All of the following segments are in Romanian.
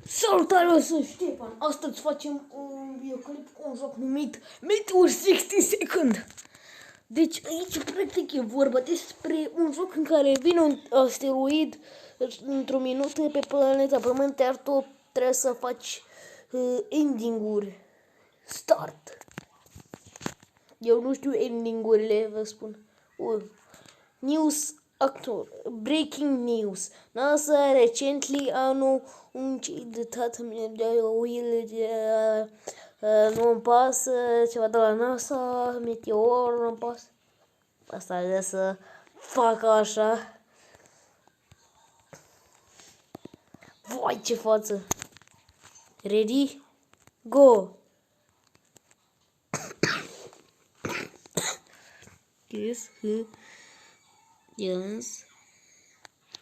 Salutare, eu sunt Ștefan. Astăzi facem un videoclip cu un joc numit Meteor 60 Second. Deci aici practic e vorba despre un joc în care vine un asteroid într-o minută pe planeta Pământ, iar tu trebuie să faci ending-uri. Start. Eu nu știu ending-urile, vă spun. News actor. Breaking news. NASA recently anunțat nu-mi pasă, ceva de la NASA, meteor, nu-mi pasă. Asta e să facă așa. Vai, ce față! Ready? Go! Yes, yes.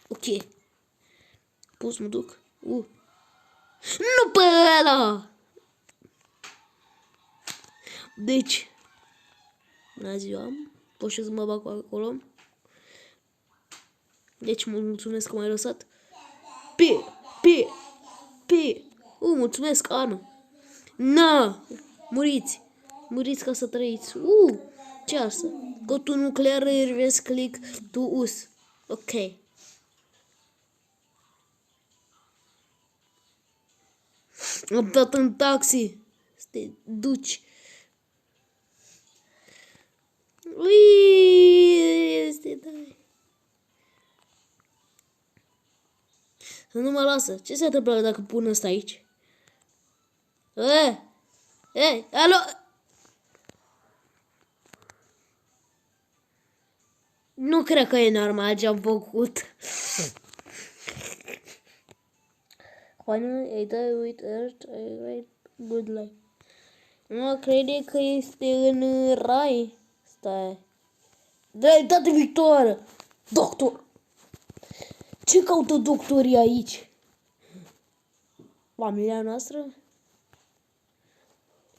Ok. Pot să mă duc? Nu pe ăla! Deci, bună ziua, pot și să mă bag acolo. Deci, mulțumesc că m-ai lăsat. Mulțumesc, Ana. Na, muriți ca să trăiți. Ce asta? Cotul nuclear, reverse click to us. Ok. Am dat în taxi. Să te duci. Este dai. Nu mă lasă. Ce se întâmplă dacă pun ăsta aici? Alo! Nu cred că e normal ce am făcut. Finally, I die with Earth, I write good life. Nu crede că este în rai. Stai. Dreptate victoară! Doctor! Ce caută doctorii aici? Familia noastră?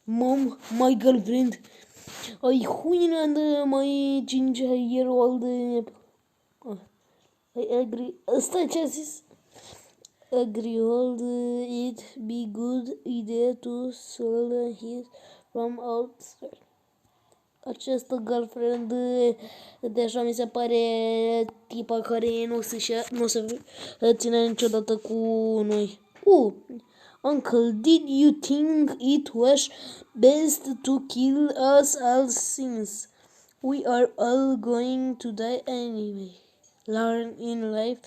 Mom, my girlfriend. I win and my ginger-year-old. I agree. Stai, ce a zis? Agree old it be good idea to sell his from outside. Această girlfriend deja mi se pare tipa care nu o să țină niciodată cu noi. Uncle, did you think it was best to kill us all since we are all going to die anyway? Learn in life,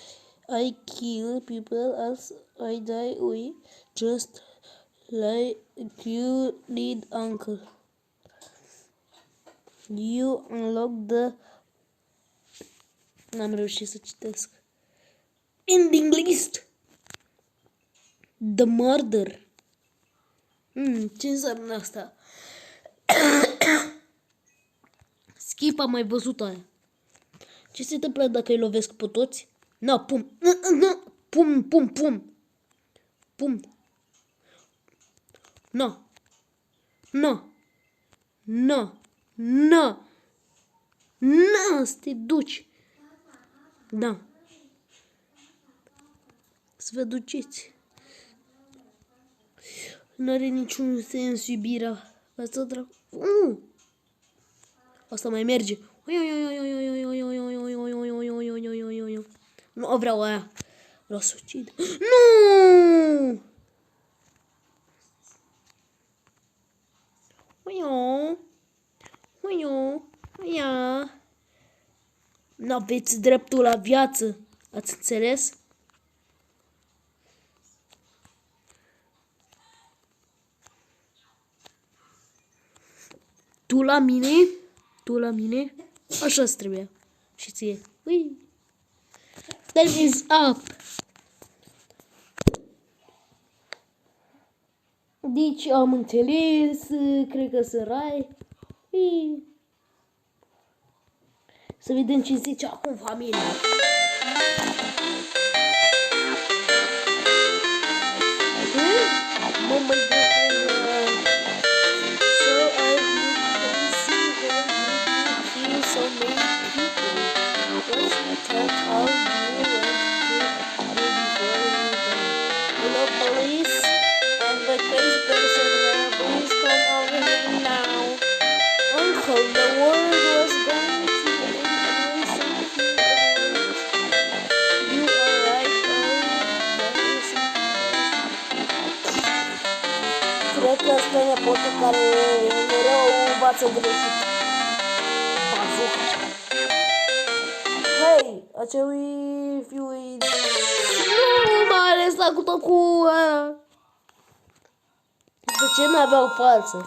I kill people as I die. We just like you did, Uncle. You unlock the... N-am reușit să citesc. Ending list. The murder. Ce înseamnă asta? Skip, am mai văzut aia. Ce se întâmplă dacă îi lovesc pe toți? Na, pum. Pum. Na, să te duci. Da. Să vă duceți. N-are niciun sens iubirea. Asta mai merge. Nu vreau aia. Vreau să ucid. Nu! N-aveți dreptul la viață. Ați înțeles? Tu la mine, așa-ți trebuia. Și ție. Time is up. Deci am înțeles, cred că sunt rai. Să vedem ce zice acum familia. police and the crazy person there. Please come over here now. Uncle, the world was going to end and we sent you the words. You are right, cred că ăsta e nepotul care mereu învață greșit. Bazuca. Hei, acelui fiui... Nu m-a arestat cu tot cu aia. De ce n-aveau față?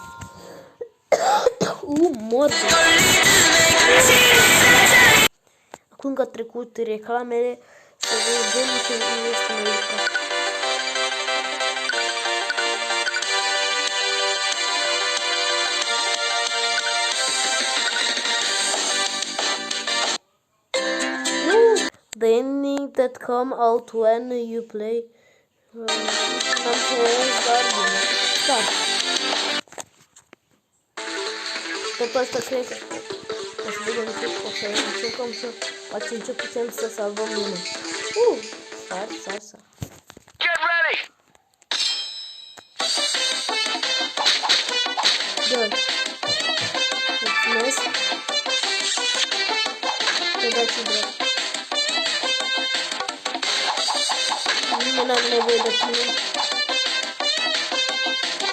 Mort. Acum că a trecut reclamele, să vedem ce este mai mică. The ending that come out when you play Start. Tot asta cred că o să vedem o să încercăm să facem ce putem să salvăm lumea. Sar. Get ready! Da. Mulțumesc. Te dați drept. Nimeni n-are nevoie de tine.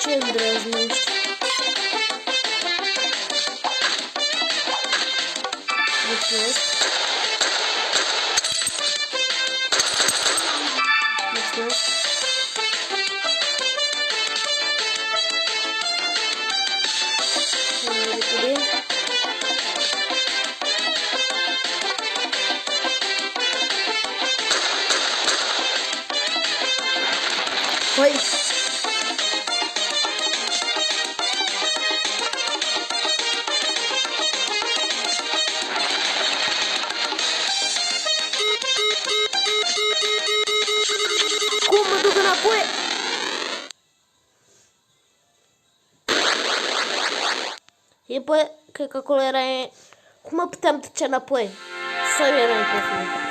Ce îndrăznești? Mulțumesc. Mulțumesc. Repede. Păi! Cum mă duc înapoi? E pe... Cred că acolo era... Cum mă puteam duce înapoi? Sau eram pe film?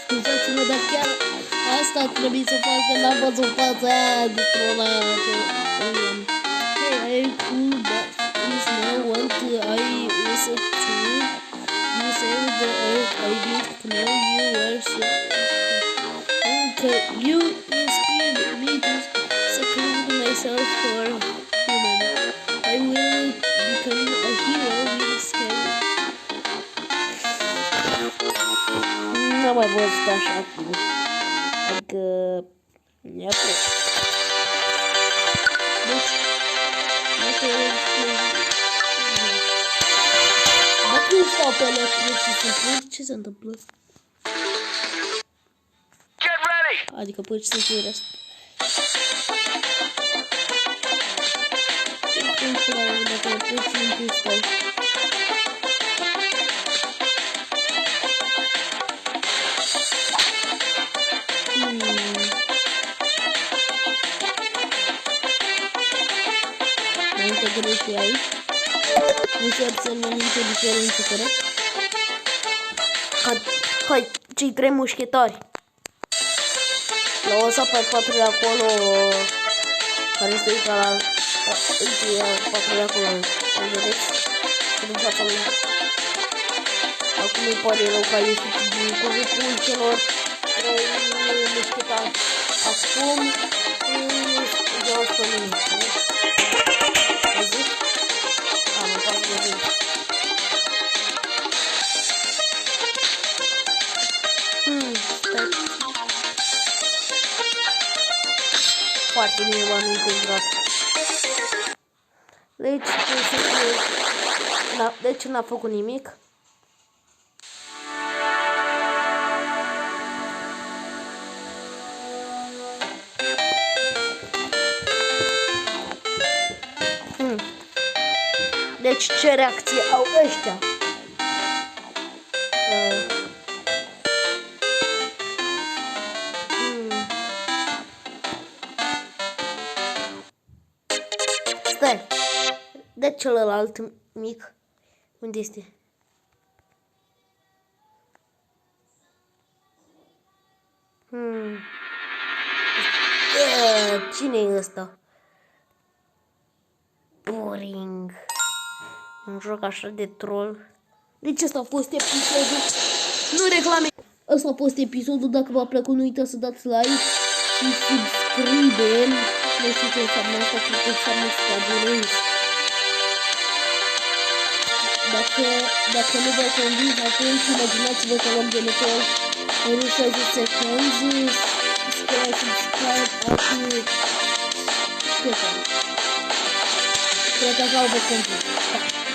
Scuzați-mă, dar chiar asta trebuie să fac, că n-am văzut fața aia de troll aia ce... Hey, I cool, but is no one to I was a fool. You saved the earth, I didn't know you were so... Okay, you inspired me to sacrifice myself for human. I will become a hero with scale. Nu mai văzut așa acum. Adică... Mi-a plăcut. Deci... Dacă nu stau pe loc și simplu, ce se întâmplă? Adică pur și simplu rest. Ce se întâmplă dacă pur și simplu stau? Mai integrez și aici. Nu se observă nicio diferență, corect? Hai, cei trei mușchetari. L-au lăsat pe patrulea acolo, care se uită la... Uite, patrulea acolo, îl vedeți? În fața lui. Acum îi pare rău că a ieșit din cuvântul celor trei mușchetari. Acum îi dau pe mine. Văzut? Nu poate de văzut. Stai. Foarte bine v-am integrat. Deci n-a făcut nimic. Deci ce reacție au ăștia? Stai. De celălalt mic. Unde este? Cine e ăsta? Boring. Un joc așa de troll. Deci ăsta a fost episodul. Nu reclame. Ăsta a fost episodul. Dacă v-a plăcut, nu uitați să dați like și subscribe. Nu știu ce înseamnă asta, cred că înseamnă să te abonezi. Dacă nu vă convins, atunci imaginați-vă că luăm de meteor în 60 secunde. Subscribe, atât. Cred că așa o vă convins.